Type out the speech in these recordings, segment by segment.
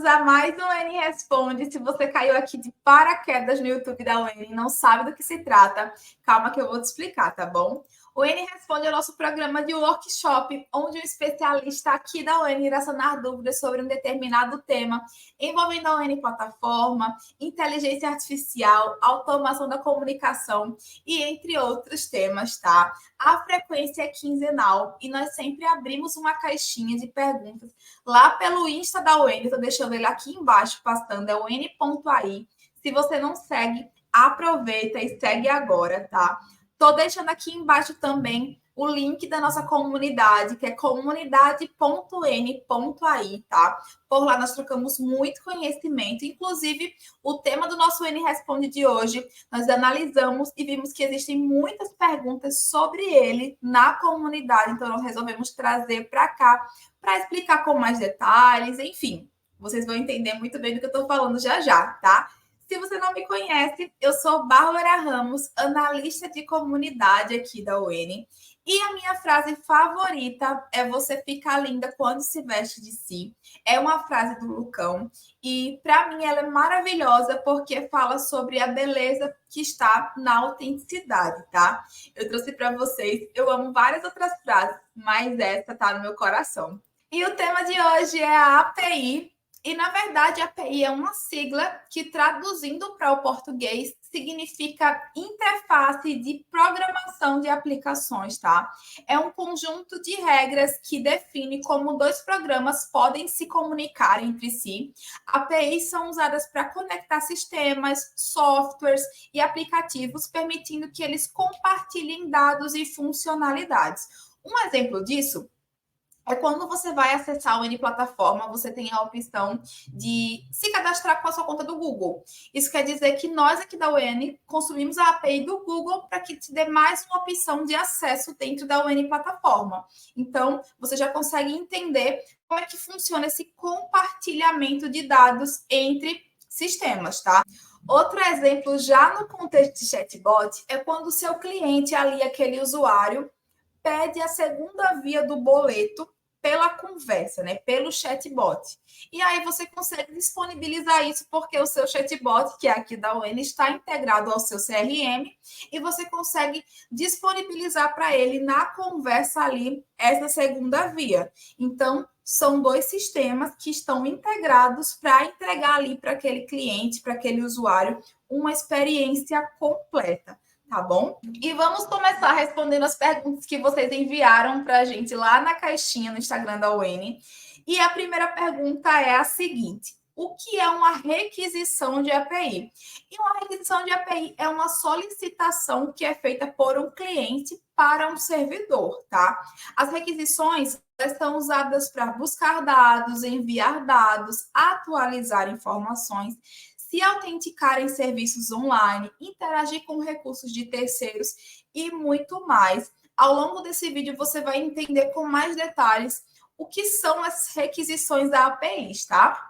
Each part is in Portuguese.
bem-vindos a mais um N Responde. Se você caiu aqui de paraquedas no YouTube da UEN e não sabe do que se trata, calma que eu vou te explicar, tá bom? O N Responde é o nosso programa de workshop, onde um especialista aqui da UEN irá sanar dúvidas sobre um determinado tema, envolvendo a UEN plataforma, inteligência artificial, automação da comunicação e entre outros temas, tá? A frequência é quinzenal e nós sempre abrimos uma caixinha de perguntas lá pelo Insta da UEN, estou deixando ele aqui embaixo, passando, é un.ai. Se você não segue, aproveita e segue agora, tá? Estou deixando aqui embaixo também o link da nossa comunidade, que é comunidade.n.ai, tá? Por lá nós trocamos muito conhecimento, inclusive o tema do nosso N Responde de hoje, nós analisamos e vimos que existem muitas perguntas sobre ele na comunidade, então nós resolvemos trazer para cá para explicar com mais detalhes, enfim, vocês vão entender muito bem do que eu estou falando já já, tá? Se você não me conhece, eu sou Bárbara Ramos, analista de comunidade aqui da UEN. E a minha frase favorita é "você fica linda quando se veste de si". É uma frase do Lucão e, para mim, ela é maravilhosa porque fala sobre a beleza que está na autenticidade, tá? Eu trouxe para vocês, eu amo várias outras frases, mas essa tá no meu coração. E o tema de hoje é a API. E, na verdade, a API é uma sigla que, traduzindo para o português, significa interface de programação de aplicações, tá? É um conjunto de regras que define como dois programas podem se comunicar entre si. APIs são usadas para conectar sistemas, softwares e aplicativos, permitindo que eles compartilhem dados e funcionalidades. Um exemplo disso é quando você vai acessar o N plataforma, você tem a opção de se cadastrar com a sua conta do Google. Isso quer dizer que nós aqui da UEN consumimos a API do Google para que te dê mais uma opção de acesso dentro da UEN plataforma. Então, você já consegue entender como é que funciona esse compartilhamento de dados entre sistemas, tá? Outro exemplo, já no contexto de chatbot, é quando o seu cliente ali, aquele usuário, pede a segunda via do boleto pela conversa, né? Pelo chatbot. E aí você consegue disponibilizar isso porque o seu chatbot, que é aqui da UEN, está integrado ao seu CRM e você consegue disponibilizar para ele na conversa ali essa segunda via. Então, são dois sistemas que estão integrados para entregar ali para aquele cliente, para aquele usuário, uma experiência completa. Tá bom? E vamos começar respondendo as perguntas que vocês enviaram para a gente lá na caixinha no Instagram da UEN. E a primeira pergunta é a seguinte: o que é uma requisição de API? E uma requisição de API é uma solicitação que é feita por um cliente para um servidor, tá? As requisições são usadas para buscar dados, enviar dados, atualizar informações, se autenticar em serviços online, interagir com recursos de terceiros e muito mais. Ao longo desse vídeo, você vai entender com mais detalhes o que são as requisições da API, tá?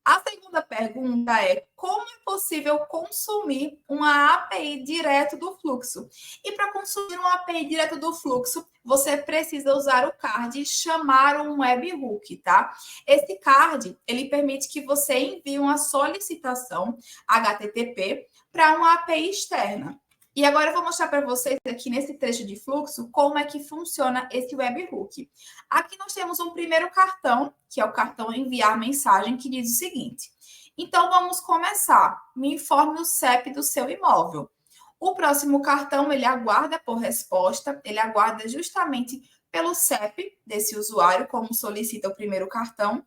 A segunda pergunta é: como é possível consumir uma API direto do fluxo? E para consumir uma API direto do fluxo, você precisa usar o card chamar um webhook, tá? Esse card, ele permite que você envie uma solicitação HTTP para uma API externa. E agora eu vou mostrar para vocês aqui nesse trecho de fluxo como é que funciona esse webhook. Aqui nós temos um primeiro cartão, que é o cartão enviar mensagem, que diz o seguinte: então vamos começar. Me informe o CEP do seu imóvel. O próximo cartão, ele aguarda por resposta, ele aguarda justamente pelo CEP desse usuário, como solicita o primeiro cartão.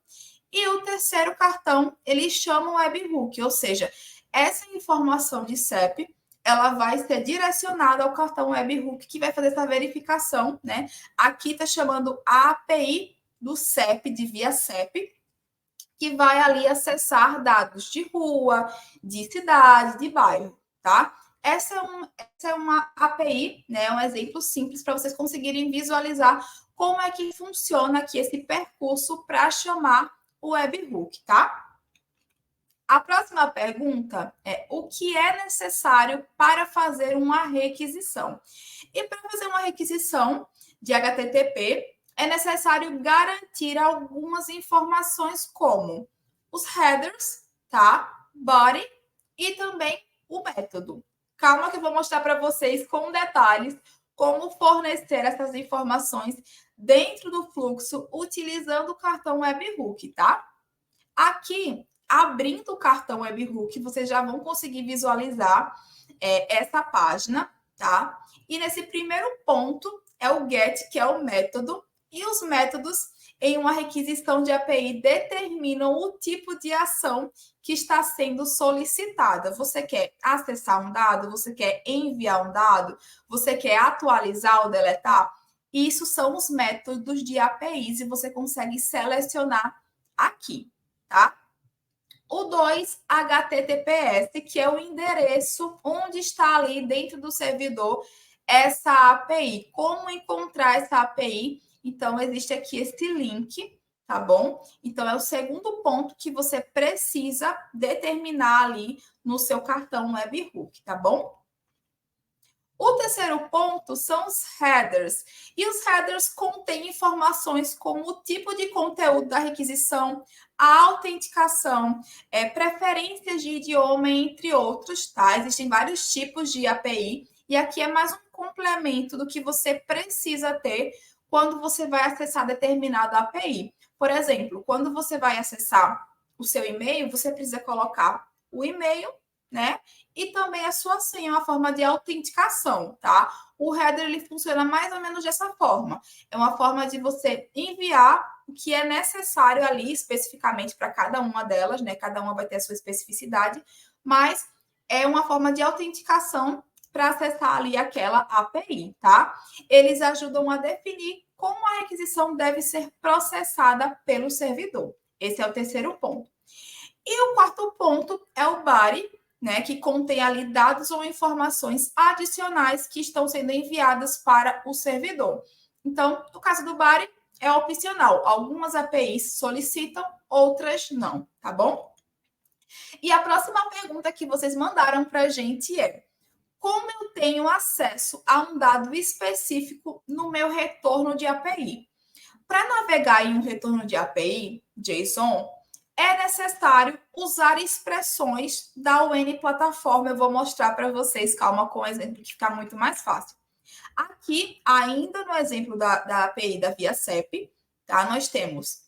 E o terceiro cartão, ele chama o webhook, ou seja, essa informação de CEP ela vai ser direcionada ao cartão webhook que vai fazer essa verificação, né? Aqui está chamando a API do CEP, de via CEP, que vai ali acessar dados de rua, de cidade, de bairro, tá? Essa é uma API, né? Um exemplo simples para vocês conseguirem visualizar como é que funciona aqui esse percurso para chamar o webhook, tá? A próxima pergunta é: o que é necessário para fazer uma requisição? E para fazer uma requisição de HTTP, é necessário garantir algumas informações como os headers, tá? Body e também o método. Calma que eu vou mostrar para vocês com detalhes como fornecer essas informações dentro do fluxo utilizando o cartão Webhook, tá? Aqui, abrindo o cartão Webhook, vocês já vão conseguir visualizar essa página, tá? E nesse primeiro ponto é o get, que é o método, e os métodos em uma requisição de API determinam o tipo de ação que está sendo solicitada. Você quer acessar um dado? Você quer enviar um dado? Você quer atualizar ou deletar? Isso são os métodos de APIs e você consegue selecionar aqui, tá? O 2, HTTPS, que é o endereço onde está ali dentro do servidor essa API. Como encontrar essa API? Então, existe aqui esse link, tá bom? Então, é o segundo ponto que você precisa determinar ali no seu cartão Webhook, tá bom? O terceiro ponto são os headers. E os headers contêm informações como o tipo de conteúdo da requisição, a autenticação, preferências de idioma, entre outros, tá? Existem vários tipos de API e aqui é mais um complemento do que você precisa ter quando você vai acessar determinada API. Por exemplo, quando você vai acessar o seu e-mail, você precisa colocar o e-mail, né? E também a sua senha é uma forma de autenticação, tá? O header ele funciona mais ou menos dessa forma. É uma forma de você enviar o que é necessário ali especificamente para cada uma delas, né? Cada uma vai ter a sua especificidade, mas é uma forma de autenticação para acessar ali aquela API, tá? Eles ajudam a definir como a requisição deve ser processada pelo servidor. Esse é o terceiro ponto. E o quarto ponto é o body, né, que contém ali dados ou informações adicionais que estão sendo enviadas para o servidor. Então, no caso do body, é opcional. Algumas APIs solicitam, outras não, tá bom? E a próxima pergunta que vocês mandaram para a gente é: como eu tenho acesso a um dado específico no meu retorno de API? Para navegar em um retorno de API, JSON, é necessário usar expressões da UN plataforma. Eu vou mostrar para vocês, calma, com o exemplo que fica muito mais fácil. Aqui, ainda no exemplo da API da ViaCep, tá? Nós temos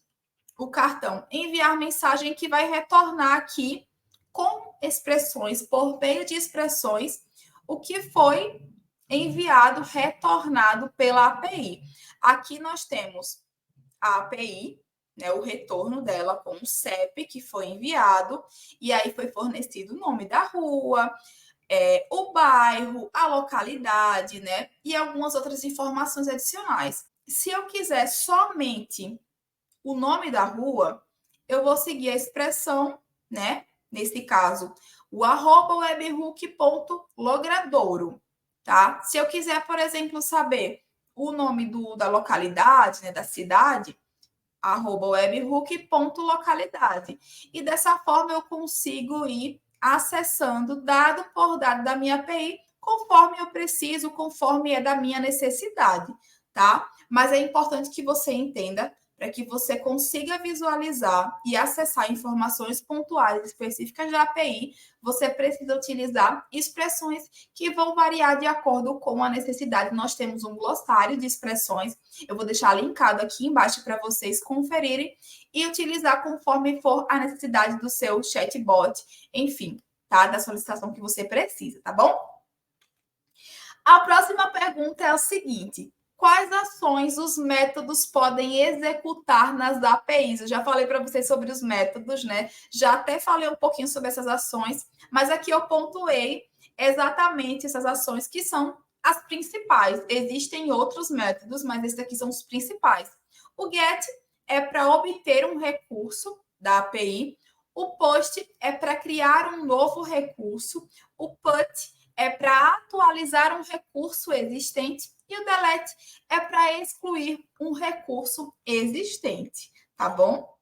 o cartão enviar mensagem que vai retornar aqui com expressões, por meio de expressões, o que foi enviado, retornado pela API. Aqui nós temos a API, né, o retorno dela com o CEP que foi enviado, e aí foi fornecido o nome da rua, o bairro, a localidade, né, e algumas outras informações adicionais. Se eu quiser somente o nome da rua, eu vou seguir a expressão, né, nesse caso, o @webhook.logradouro, tá? Se eu quiser, por exemplo, saber o nome da localidade, né, da cidade, @webhook.localidade. E dessa forma eu consigo ir acessando dado por dado da minha API, conforme eu preciso, conforme é da minha necessidade, tá? Mas é importante que você entenda, para que você consiga visualizar e acessar informações pontuais específicas da API, você precisa utilizar expressões que vão variar de acordo com a necessidade. Nós temos um glossário de expressões, eu vou deixar linkado aqui embaixo para vocês conferirem e utilizar conforme for a necessidade do seu chatbot, enfim, tá? Da solicitação que você precisa, tá bom? A próxima pergunta é a seguinte: quais ações os métodos podem executar nas APIs? Eu já falei para vocês sobre os métodos, né? Já até falei um pouquinho sobre essas ações, mas aqui eu pontuei exatamente essas ações que são as principais. Existem outros métodos, mas esses aqui são os principais. O GET é para obter um recurso da API. O POST é para criar um novo recurso. O PUT é para atualizar um recurso existente e o delete é para excluir um recurso existente, tá bom?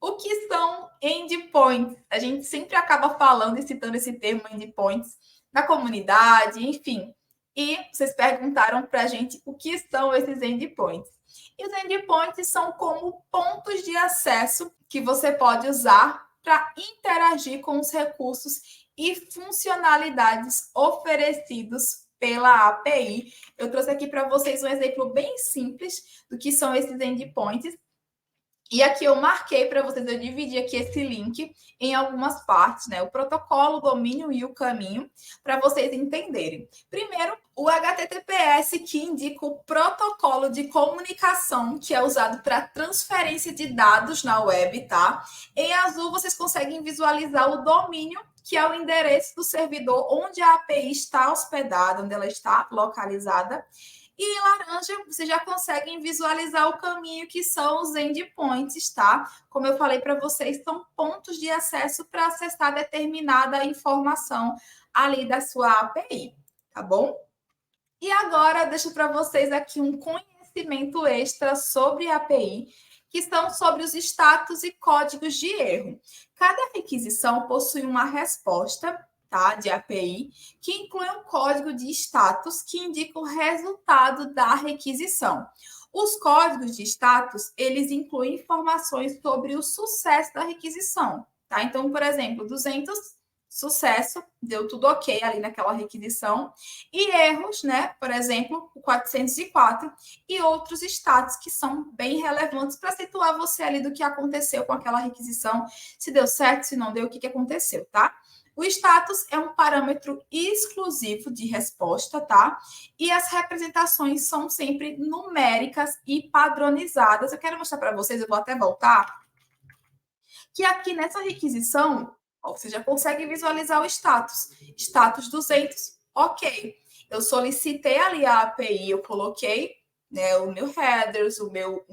O que são endpoints? A gente sempre acaba falando e citando esse termo endpoints na comunidade, enfim. E vocês perguntaram para a gente o que são esses endpoints. E os endpoints são como pontos de acesso que você pode usar para interagir com os recursos e funcionalidades oferecidos pela API. Eu trouxe aqui para vocês um exemplo bem simples do que são esses endpoints. E aqui eu marquei para vocês, eu dividi aqui esse link em algumas partes, né? O protocolo, o domínio e o caminho, para vocês entenderem. Primeiro, o HTTPS, que indica o protocolo de comunicação que é usado para transferência de dados na web, tá? Em azul, vocês conseguem visualizar o domínio, que é o endereço do servidor onde a API está hospedada, onde ela está localizada. E em laranja, vocês já conseguem visualizar o caminho, que são os endpoints, tá? Como eu falei para vocês, são pontos de acesso para acessar determinada informação ali da sua API, tá bom? E agora, deixo para vocês aqui um conhecimento extra sobre a API, que são sobre os status e códigos de erro. Cada requisição possui uma resposta, tá, de API, que inclui um código de status que indica o resultado da requisição. Os códigos de status, eles incluem informações sobre o sucesso da requisição, tá? Então, por exemplo, 200, sucesso, deu tudo ok ali naquela requisição, e erros, né? Por exemplo, o 404 e outros status que são bem relevantes para situar você ali do que aconteceu com aquela requisição, se deu certo, se não deu, o que aconteceu, tá? O status é um parâmetro exclusivo de resposta, tá? E as representações são sempre numéricas e padronizadas. Eu quero mostrar para vocês, eu vou até voltar, que aqui nessa requisição, ó, você já consegue visualizar o status. Status 200, ok. Eu solicitei ali a API, eu coloquei, né, o meu headers, o meu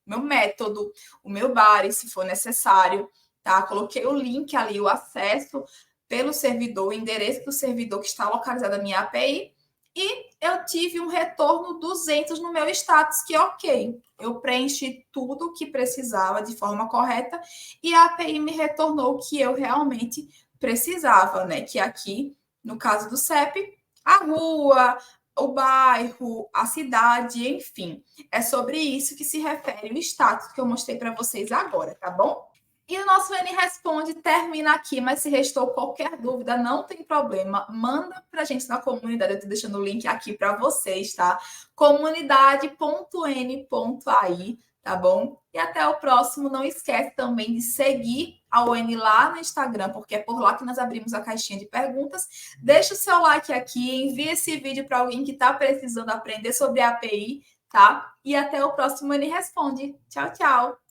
método, o meu body, se for necessário, tá? Coloquei o link ali, o acesso pelo servidor, o endereço do servidor que está localizado na minha API, e eu tive um retorno 200 no meu status, que ok. Eu preenchi tudo o que precisava de forma correta e a API me retornou o que eu realmente precisava, né? Que aqui, no caso do CEP, a rua, o bairro, a cidade, enfim. É sobre isso que se refere o status que eu mostrei para vocês agora, tá bom? E o nosso N Responde termina aqui, mas se restou qualquer dúvida, não tem problema, manda para a gente na comunidade, eu estou deixando o link aqui para vocês, tá? comunidade.n.ai, tá bom? E até o próximo, não esquece também de seguir a ON lá no Instagram, porque é por lá que nós abrimos a caixinha de perguntas. Deixa o seu like aqui, envia esse vídeo para alguém que está precisando aprender sobre a API, tá? E até o próximo N Responde. Tchau, tchau!